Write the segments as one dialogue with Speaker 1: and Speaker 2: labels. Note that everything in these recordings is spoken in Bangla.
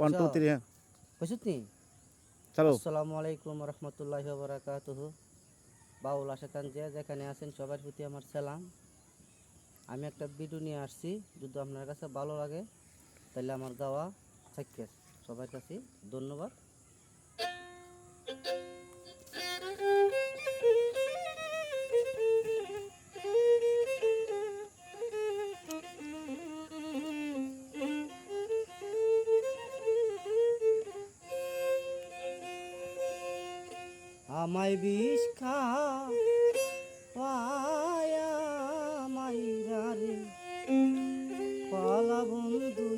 Speaker 1: ওয়ান টু থ্রি হ্যাঁ
Speaker 2: কইছুতনি
Speaker 1: চলো।
Speaker 2: আসসালামু আলাইকুম রহমতুল্লাহি ওয়া বারাকাতুহু। বাউল আশাকান যে যেখানে আছেন সবার প্রতি আমার সালাম। আমি একটা ভিডিও নিয়ে আসছি, যদি আপনার কাছে ভালো লাগে তাহলে আমার গাওয়া থাকবে। সবার কাছে ধন্যবাদ। আমায় বিষ খাওয়ায়া মাইরা রে পালা বন্ধু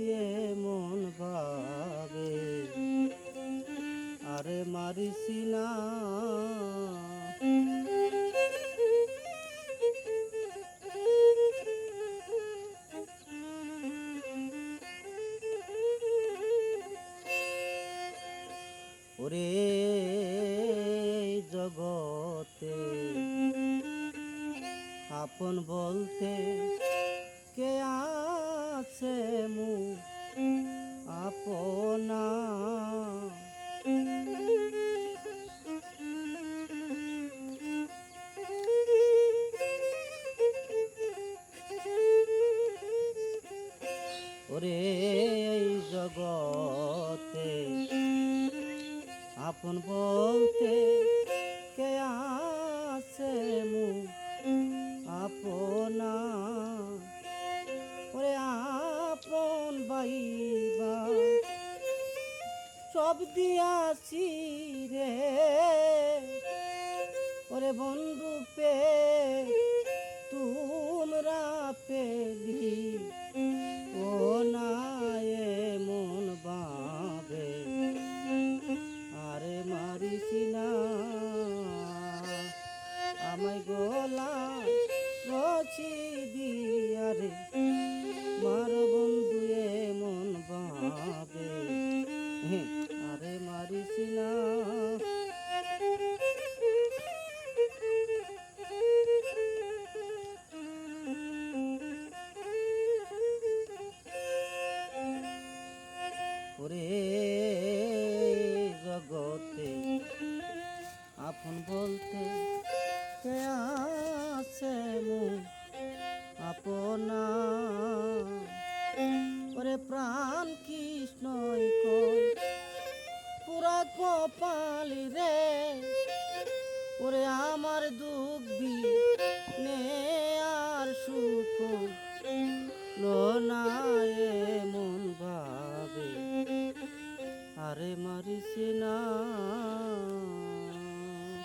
Speaker 2: মন ভাবে, আরে মারিসি না ওরে জগতে আপন বলতে কে আছে মু আপনা, ওরে এই জগতে আপন বলতে কে আছে মু আপনা, ওরে আপন বাইবা সব দিয়াছি রে, ওরে বন্ধু পে তোমরা পেলি ও না মন বাবে, আরে মারিসি না আমায় গোলা রচি দিয়া রে মার বন্ধু মন বাবে, আরে মারিসি না। ওরে জগতে আপন বলতে কে আছে মু আপনা, ওরে প্রাণ কৃষ্ণই কই পুরা কপালি রে, ওরে আমার দুঃখ নে আর সুখ লোনায়ে মন ভাবে, আরে মারিস না।